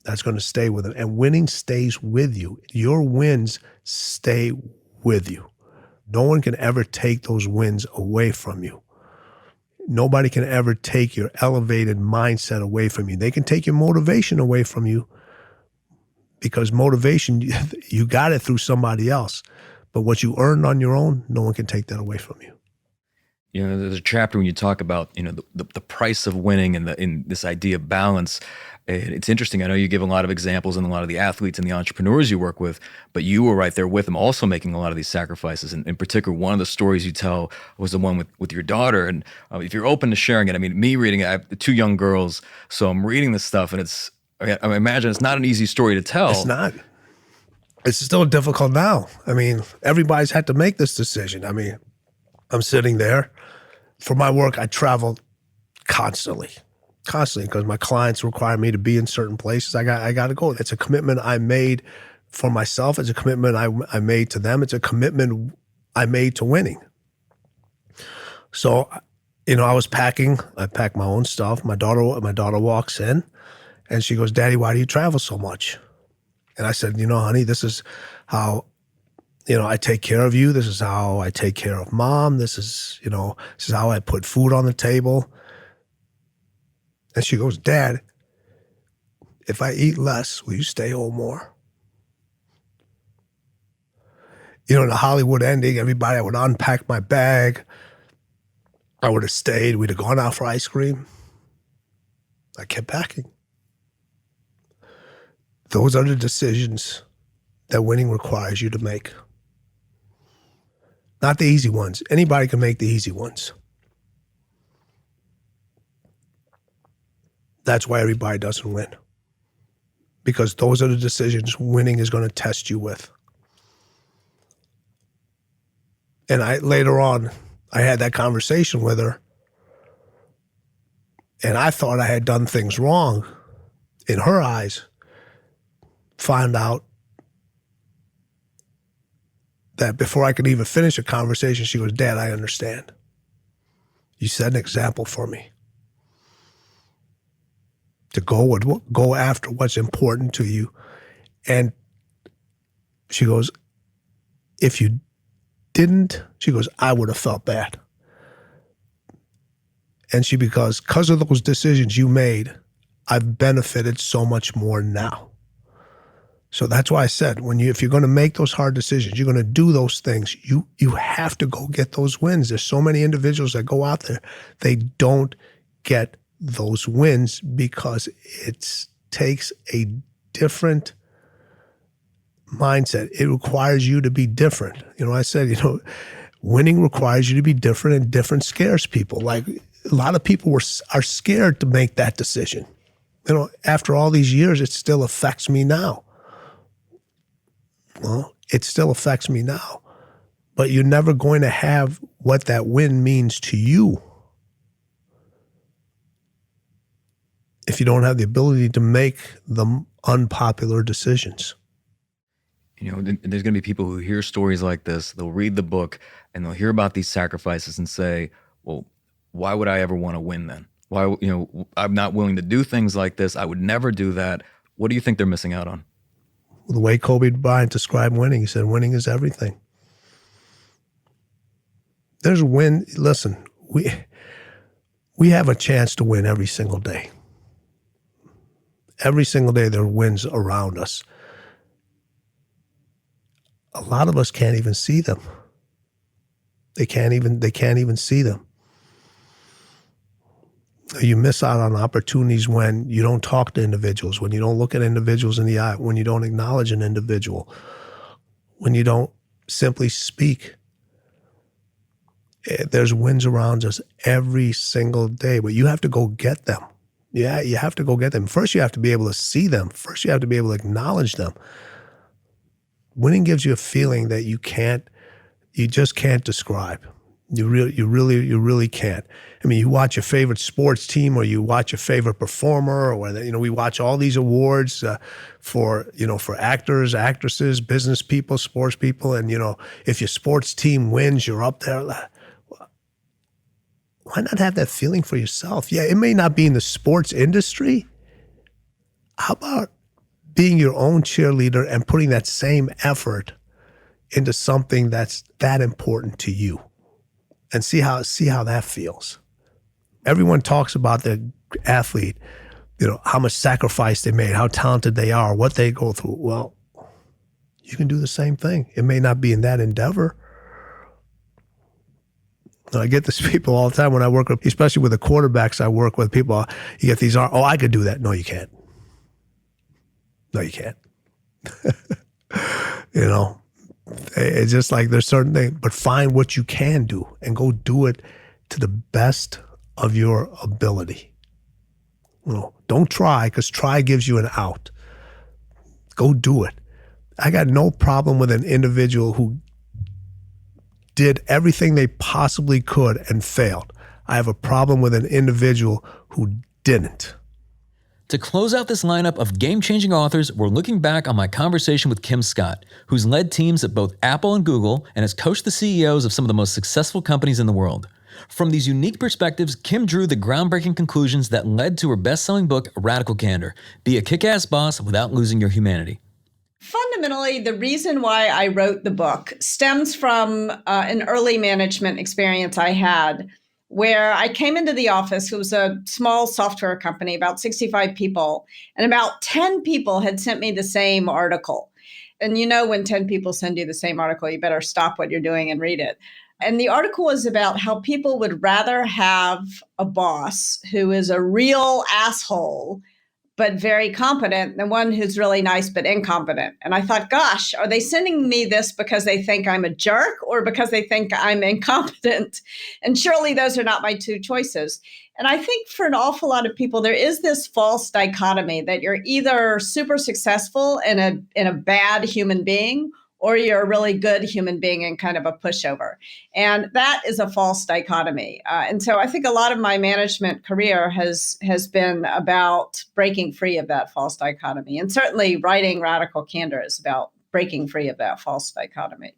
That's going to stay with them. And winning stays with you. Your wins stay with you. No one can ever take those wins away from you. Nobody can ever take your elevated mindset away from you. They can take your motivation away from you, because motivation, you got it through somebody else. But what you earned on your own, no one can take that away from you. There's a chapter when you talk about, the price of winning and in this idea of balance. It's interesting. I know you give a lot of examples and a lot of the athletes and the entrepreneurs you work with, but you were right there with them, also making a lot of these sacrifices. And in particular, one of the stories you tell was the one with your daughter. And if you're open to sharing it, me reading it, I have 2 young girls, so I'm reading this stuff, and I imagine it's not an easy story to tell. It's not. It's still difficult now. Everybody's had to make this decision. I'm sitting there. For my work, I travel constantly, because my clients require me to be in certain places. I got to go. It's a commitment I made for myself. It's a commitment I made to them. It's a commitment I made to winning. So, I was packing. I packed my own stuff. My daughter walks in, and she goes, "Daddy, why do you travel so much?" And I said, honey, this is how, I take care of you. This is how I take care of Mom. This is how I put food on the table. And she goes, "Dad, if I eat less, will you stay home more?" In the Hollywood ending, I would unpack my bag. I would have stayed. We'd have gone out for ice cream. I kept packing. Those are the decisions that winning requires you to make. Not the easy ones. Anybody can make the easy ones. That's why everybody doesn't win. because those are the decisions winning is going to test you with. And later on, I had that conversation with her, and I thought I had done things wrong. In her eyes, found out that before I could even finish a conversation, she goes, "Dad, I understand. You set an example for me to go after what's important to you." And she goes, "If you didn't," she goes, "I would have felt bad." And because of those decisions you made, I've benefited so much more now. So that's why I said, if you're going to make those hard decisions, you're going to do those things, you have to go get those wins. There's so many individuals that go out there, they don't get those wins because it takes a different mindset. It requires you to be different. I said, winning requires you to be different, and different scares people. Like, a lot of people are scared to make that decision. After all these years, it still affects me now. Well, it still affects me now. But you're never going to have what that win means to you if you don't have the ability to make the unpopular decisions. There's going to be people who hear stories like this, they'll read the book, and they'll hear about these sacrifices and say, well, why would I ever want to win then? Why, I'm not willing to do things like this. I would never do that. What do you think they're missing out on? The way Kobe Bryant described winning, he said, winning is everything. There's win. Listen, we have a chance to win every single day. Every single day there are wins around us. A lot of us can't even see them. They can't even see them. You miss out on opportunities when you don't talk to individuals, when you don't look at individuals in the eye, when you don't acknowledge an individual, when you don't simply speak. There's wins around us every single day, but you have to go get them. Yeah, you have to go get them. First, you have to be able to see them. First, you have to be able to acknowledge them. Winning gives you a feeling that you just can't describe. You really can't. I mean, you watch your favorite sports team, or you watch your favorite performer, or we watch all these awards for actors, actresses, business people, sports people, and if your sports team wins, you're up there. Why not have that feeling for yourself? Yeah, it may not be in the sports industry. How about being your own cheerleader and putting that same effort into something that's that important to you? And see how that feels. Everyone talks about the athlete, how much sacrifice they made, how talented they are, what they go through. Well, you can do the same thing. It may not be in that endeavor. I get this people all the time when I work with, especially with the quarterbacks I work with, people, you get these, I could do that. No, you can't. No, you can't. It's just like there's certain things, but find what you can do and go do it to the best of your ability. Don't try, because try gives you an out. Go do it. I got no problem with an individual who did everything they possibly could and failed. I have a problem with an individual who didn't. To close out this lineup of game-changing authors, we're looking back on my conversation with Kim Scott, who's led teams at both Apple and Google and has coached the CEOs of some of the most successful companies in the world. From these unique perspectives, Kim drew the groundbreaking conclusions that led to her best-selling book, Radical Candor: Be a Kick-Ass Boss Without Losing Your Humanity. Fundamentally, the reason why I wrote the book stems from an early management experience I had, where I came into the office. It was a small software company, about 65 people, and about 10 people had sent me the same article. And when 10 people send you the same article, you better stop what you're doing and read it. And the article was about how people would rather have a boss who is a real asshole but very competent than one who's really nice but incompetent. And I thought, gosh, are they sending me this because they think I'm a jerk or because they think I'm incompetent? And surely those are not my two choices. And I think for an awful lot of people, there is this false dichotomy that you're either super successful and a bad human being, or you're a really good human being and kind of a pushover. And that is a false dichotomy. And so I think a lot of my management career has been about breaking free of that false dichotomy. And certainly writing Radical Candor is about breaking free of that false dichotomy.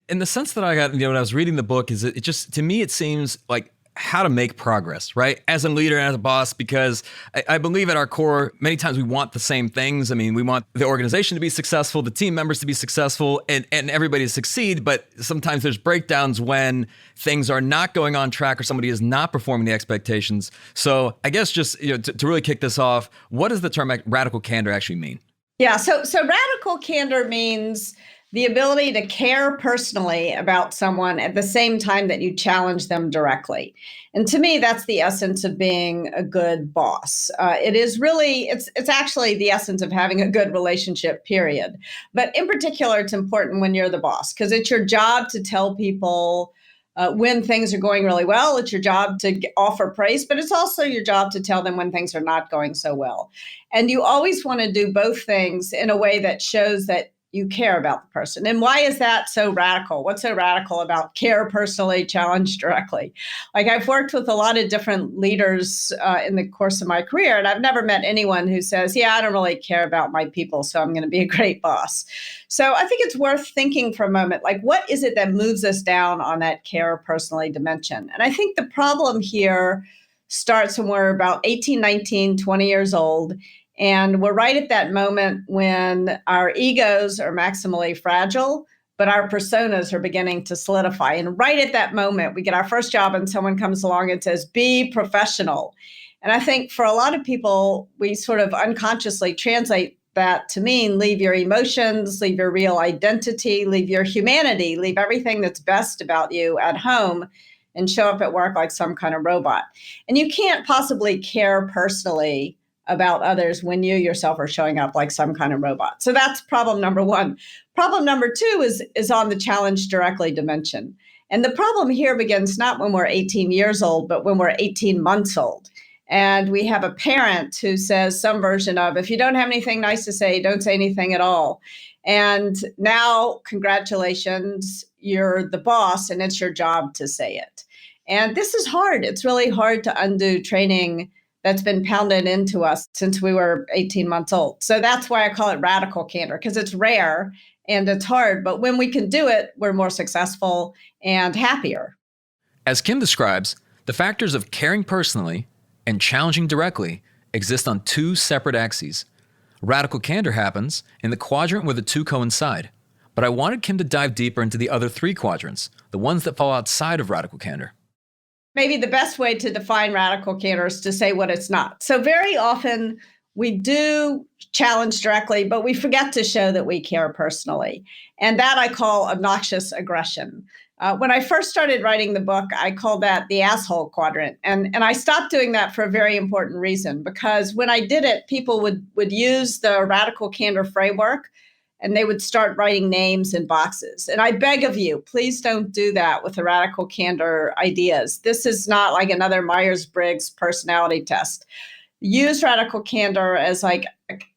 In the sense that I got, when I was reading the book, is it just, to me, it seems like how to make progress, right? As a leader and as a boss, because I believe at our core, many times we want the same things. I mean, we want the organization to be successful, the team members to be successful, and everybody to succeed. But sometimes there's breakdowns when things are not going on track or somebody is not performing the expectations. So I guess just to really kick this off, what does the term radical candor actually mean? Yeah, so radical candor means the ability to care personally about someone at the same time that you challenge them directly. And to me, that's the essence of being a good boss. It is really, it's actually the essence of having a good relationship, period. But in particular, it's important when you're the boss, because it's your job to tell people when things are going really well. It's your job to offer praise, but it's also your job to tell them when things are not going so well. And you always want to do both things in a way that shows that you care about the person. And why is that so radical? What's so radical about care personally, challenge directly? Like, I've worked with a lot of different leaders in the course of my career, and I've never met anyone who says, yeah, I don't really care about my people, so I'm going to be a great boss. So I think it's worth thinking for a moment, like, what is it that moves us down on that care personally dimension? And I think the problem here starts when we're about 18, 19, 20 years old. And we're right at that moment when our egos are maximally fragile, but our personas are beginning to solidify. And right at that moment, we get our first job and someone comes along and says, be professional. And I think for a lot of people, we sort of unconsciously translate that to mean leave your emotions, leave your real identity, leave your humanity, leave everything that's best about you at home and show up at work like some kind of robot. And you can't possibly care personally about others when you yourself are showing up like some kind of robot. So that's problem number one. Problem number two is on the challenge directly dimension. And the problem here begins not when we're 18 years old, but when we're 18 months old. And we have a parent who says some version of, if you don't have anything nice to say, don't say anything at all. And now, congratulations, you're the boss and it's your job to say it. And this is hard. It's really hard to undo training that's been pounded into us since we were 18 months old. So that's why I call it radical candor, because it's rare and it's hard. But when we can do it, we're more successful and happier. As Kim describes, the factors of caring personally and challenging directly exist on two separate axes. Radical candor happens in the quadrant where the two coincide. But I wanted Kim to dive deeper into the other three quadrants, the ones that fall outside of radical candor. Maybe the best way to define radical candor is to say what it's not. So very often we do challenge directly, but we forget to show that we care personally. And that I call obnoxious aggression. When I first started writing the book, I called that the asshole quadrant. And I stopped doing that for a very important reason, because when I did it, people would use the radical candor framework and they would start writing names in boxes. And I beg of you, please don't do that with the radical candor ideas. This is not like another Myers-Briggs personality test. Use radical candor as like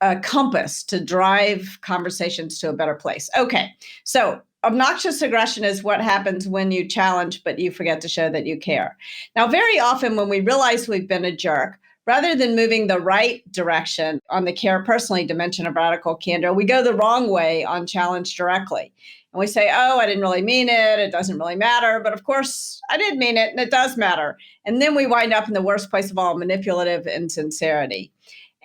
a compass to drive conversations to a better place. Okay, so obnoxious aggression is what happens when you challenge, but you forget to show that you care. Now, very often when we realize we've been a jerk, rather than moving the right direction on the care personally dimension of radical candor, we go the wrong way on challenge directly. And we say, oh, I didn't really mean it. It doesn't really matter. But of course, I did mean it, and it does matter. And then we wind up in the worst place of all, manipulative insincerity.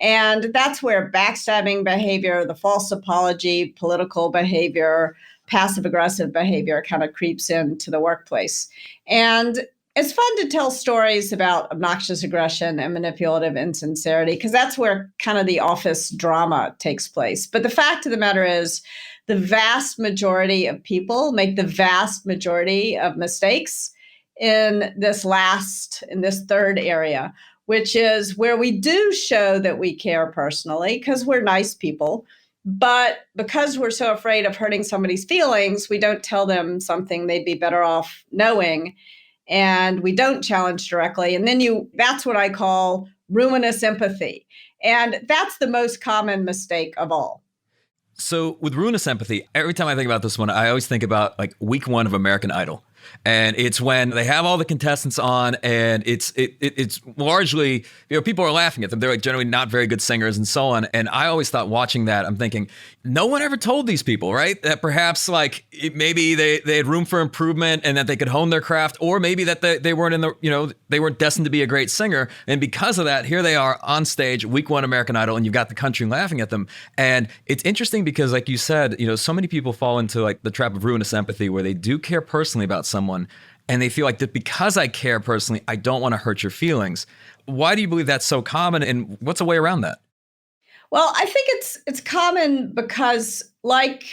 And that's where backstabbing behavior, the false apology, political behavior, passive-aggressive behavior kind of creeps into the workplace. And it's fun to tell stories about obnoxious aggression and manipulative insincerity, because that's where kind of the office drama takes place. But the fact of the matter is, the vast majority of people make the vast majority of mistakes in this third area, which is where we do show that we care personally because we're nice people. But because we're so afraid of hurting somebody's feelings, we don't tell them something they'd be better off knowing. And we don't challenge directly. And then that's what I call ruinous empathy. And that's the most common mistake of all. So with ruinous empathy, every time I think about this one, I always think about like week 1 of American Idol. And it's when they have all the contestants on, and it's largely, people are laughing at them. They're like generally not very good singers and so on. And I always thought watching that, I'm thinking, no one ever told these people, right? That perhaps like maybe they had room for improvement and that they could hone their craft, or maybe that they weren't they weren't destined to be a great singer. And because of that, here they are on stage, week 1 American Idol, and you've got the country laughing at them. And it's interesting because like you said, so many people fall into like the trap of ruinous empathy where they do care personally about someone, and they feel like that because I care personally, I don't want to hurt your feelings. Why do you believe that's so common, and what's a way around that? Well, I think it's common because, like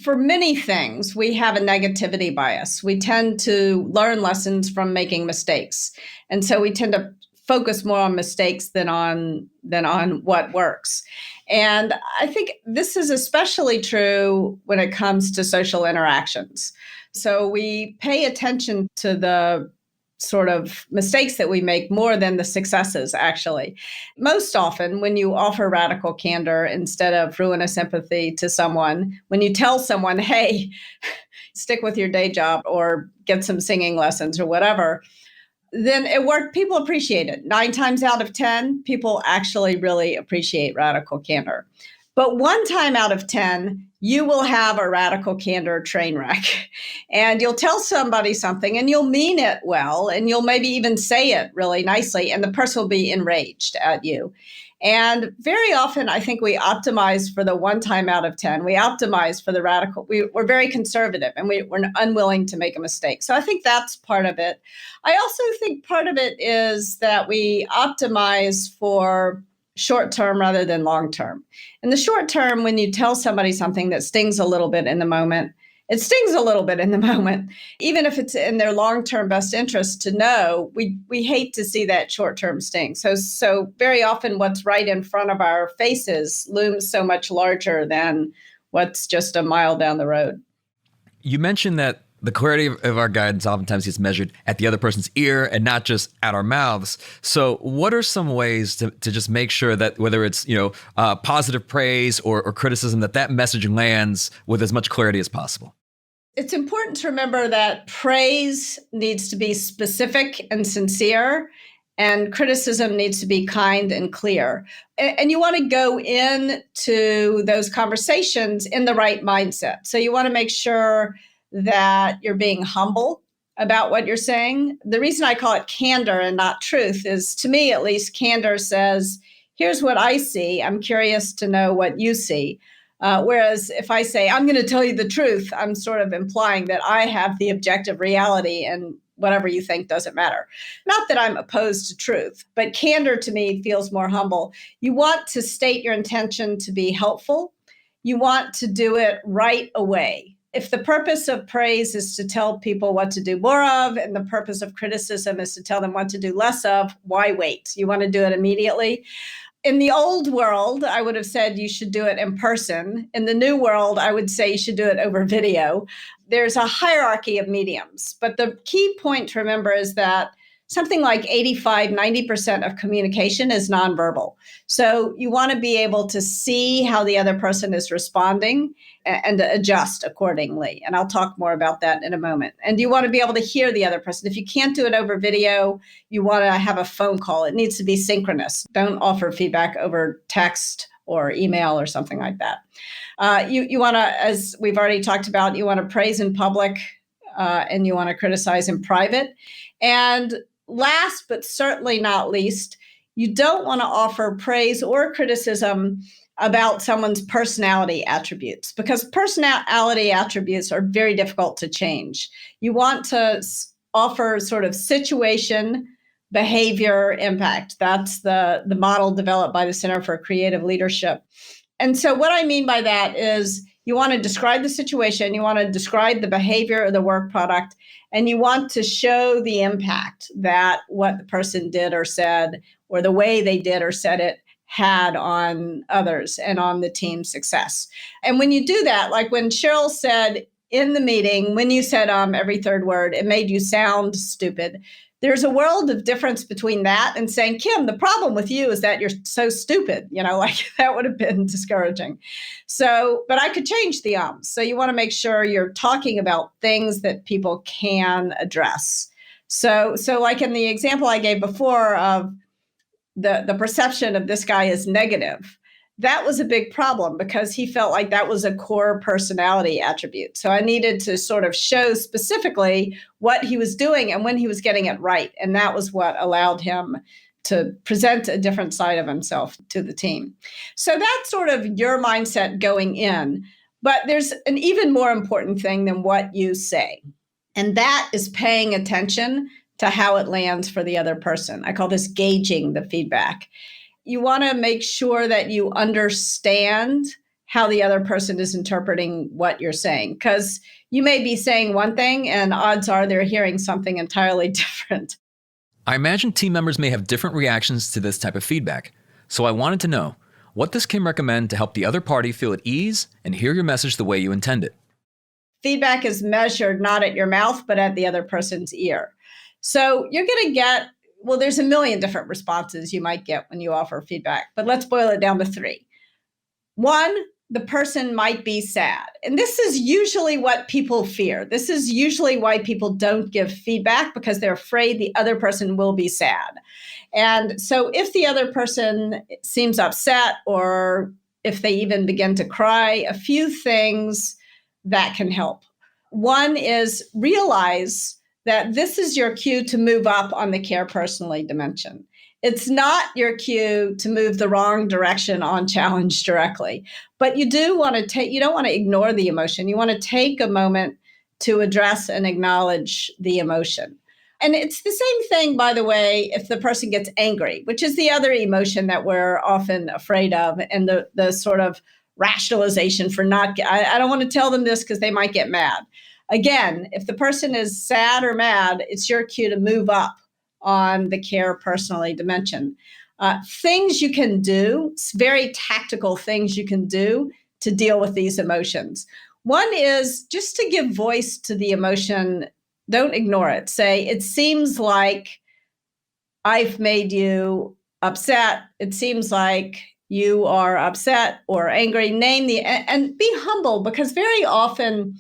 for many things, we have a negativity bias. We tend to learn lessons from making mistakes, and so we tend to focus more on mistakes than on what works. And I think this is especially true when it comes to social interactions. So we pay attention to the sort of mistakes that we make more than the successes, actually. Most often, when you offer radical candor instead of ruinous empathy to someone, when you tell someone, hey, stick with your day job or get some singing lessons or whatever, then it worked. People appreciate it. 9 times out of 10, people actually really appreciate radical candor. But 1 time out of 10, you will have a radical candor train wreck. And you'll tell somebody something and you'll mean it well, and you'll maybe even say it really nicely, and the person will be enraged at you. And very often, I think we optimize for the 1 time out of 10. We optimize for the radical. We're very conservative, and we're unwilling to make a mistake. So I think that's part of it. I also think part of it is that we optimize for short term rather than long term. In the short term, when you tell somebody something that stings a little bit in the moment, it stings a little bit in the moment, even if it's in their long-term best interest to know. We hate to see that short-term sting. So very often what's right in front of our faces looms so much larger than what's just a mile down the road. You mentioned that the clarity of our guidance oftentimes gets measured at the other person's ear and not just at our mouths. So what are some ways to just make sure that whether it's positive praise or criticism, that message lands with as much clarity as possible? It's important to remember that praise needs to be specific and sincere, and criticism needs to be kind and clear. And you want to go into those conversations in the right mindset. So you want to make sure that you're being humble about what you're saying. The reason I call it candor and not truth is, to me at least, candor says, here's what I see. I'm curious to know what you see. Whereas if I say, I'm going to tell you the truth, I'm sort of implying that I have the objective reality and whatever you think doesn't matter. Not that I'm opposed to truth, but candor to me feels more humble. You want to state your intention to be helpful. You want to do it right away. If the purpose of praise is to tell people what to do more of, and the purpose of criticism is to tell them what to do less of, why wait? You want to do it immediately. In the old world, I would have said you should do it in person. In the new world, I would say you should do it over video. There's a hierarchy of mediums. But the key point to remember is that something like 85, 90% of communication is nonverbal. So you want to be able to see how the other person is responding and to adjust accordingly. And I'll talk more about that in a moment. And you want to be able to hear the other person. If you can't do it over video, you want to have a phone call. It needs to be synchronous. Don't offer feedback over text or email or something like that. You want to, as we've already talked about, you want to praise in public and you want to criticize in private. And last, but certainly not least, you don't want to offer praise or criticism about someone's personality attributes, because personality attributes are very difficult to change. You want to offer sort of situation, behavior, impact. That's the model developed by the Center for Creative Leadership. And so what I mean by that is you want to describe the situation, you want to describe the behavior of the work product, and you want to show the impact that what the person did or said or the way they did or said it had on others and on the team's success. And when you do that, like when Cheryl said in the meeting, when you said every third word, it made you sound stupid. There's a world of difference between that and saying, Kim, the problem with you is that you're so stupid, like that would have been discouraging. So, but I could change the ums. So you want to make sure you're talking about things that people can address. So like in the example I gave before of the perception of this guy as negative, that was a big problem because he felt like that was a core personality attribute. So I needed to sort of show specifically what he was doing and when he was getting it right. And that was what allowed him to present a different side of himself to the team. So that's sort of your mindset going in. But there's an even more important thing than what you say. And that is paying attention to how it lands for the other person. I call this gauging the feedback. You want to make sure that you understand how the other person is interpreting what you're saying, because you may be saying one thing and odds are they're hearing something entirely different. I imagine team members may have different reactions to this type of feedback. So I wanted to know, what does Kim recommend to help the other party feel at ease and hear your message the way you intend it? Feedback is measured not at your mouth, but at the other person's ear. So you're going to get, there's a million different responses you might get when you offer feedback, but let's boil it down to 3. 1, the person might be sad. And this is usually what people fear. This is usually why people don't give feedback, because they're afraid the other person will be sad. And so if the other person seems upset, or if they even begin to cry, a few things that can help. 1 is realize that this is your cue to move up on the care personally dimension. It's not your cue to move the wrong direction on challenge directly, but you do want to you don't want to ignore the emotion. You want to take a moment to address and acknowledge the emotion. And it's the same thing, by the way, if the person gets angry, which is the other emotion that we're often afraid of, and the sort of rationalization for I don't want to tell them this because they might get mad. Again, if the person is sad or mad, it's your cue to move up on the care personally dimension. Things you can do, very tactical things you can do to deal with these emotions. 1 is just to give voice to the emotion. Don't ignore it. Say, it seems like I've made you upset. It seems like you are upset or angry. And be humble, because very often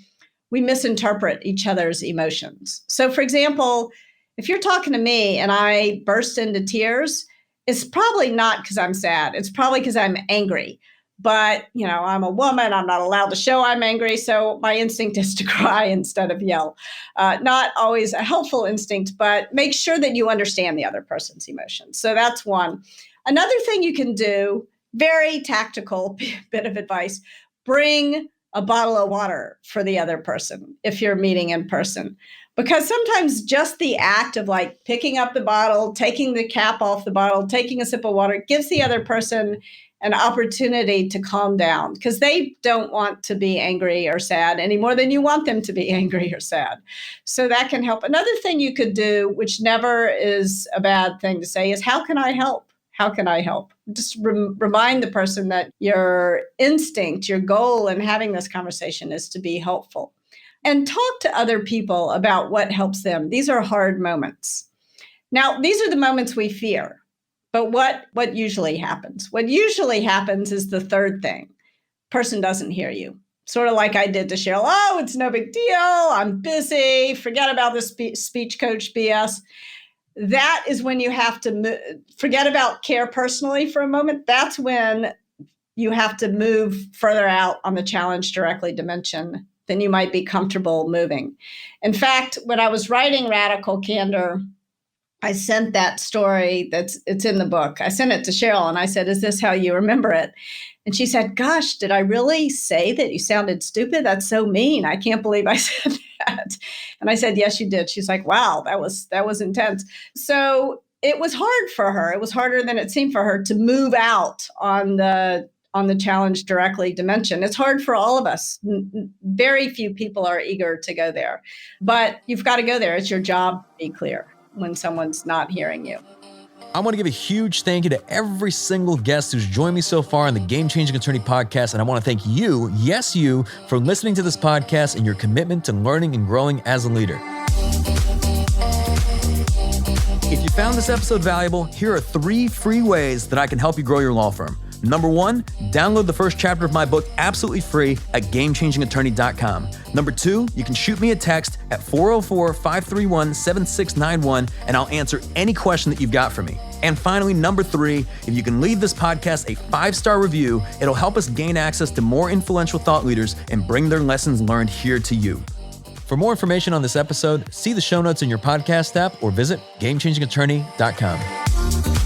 we misinterpret each other's emotions. So for example, if you're talking to me and I burst into tears, it's probably not because I'm sad. It's probably because I'm angry. But, I'm a woman. I'm not allowed to show I'm angry. So my instinct is to cry instead of yell. Not always a helpful instinct, but make sure that you understand the other person's emotions. So that's 1. Another thing you can do, very tactical bit of advice, bring a bottle of water for the other person if you're meeting in person. Because sometimes just the act of like picking up the bottle, taking the cap off the bottle, taking a sip of water gives the other person an opportunity to calm down, because they don't want to be angry or sad any more than you want them to be angry or sad. So that can help. Another thing you could do, which never is a bad thing to say, is how can I help? How can I help? Just remind the person that your instinct, your goal in having this conversation is to be helpful. And talk to other people about what helps them. These are hard moments. Now, these are the moments we fear. But what usually happens? What usually happens is the 3rd thing. Person doesn't hear you. Sort of like I did to Cheryl. Oh, it's no big deal. I'm busy. Forget about this speech coach BS. That is when you have to forget about care personally for a moment. That's when you have to move further out on the challenge directly dimension than you might be comfortable moving. In fact, when I was writing Radical Candor, I sent that story it's in the book. I sent it to Cheryl and I said, is this how you remember it? And she said, gosh, did I really say that you sounded stupid? That's so mean. I can't believe I said that. And I said, yes, you did. She's like, wow, that was intense. So it was hard for her. It was harder than it seemed for her to move out on the challenge directly dimension. It's hard for all of us. Very few people are eager to go there, but you've got to go there. It's your job to be clear when someone's not hearing you. I want to give a huge thank you to every single guest who's joined me so far on the Game Changing Attorney podcast. And I want to thank you, yes, you, for listening to this podcast and your commitment to learning and growing as a leader. If you found this episode valuable, here are 3 free ways that I can help you grow your law firm. Number 1, download the first chapter of my book absolutely free at GameChangingAttorney.com. Number 2, you can shoot me a text at 404-531-7691 and I'll answer any question that you've got for me. And finally, number 3, if you can leave this podcast a 5-star review, it'll help us gain access to more influential thought leaders and bring their lessons learned here to you. For more information on this episode, see the show notes in your podcast app or visit GameChangingAttorney.com.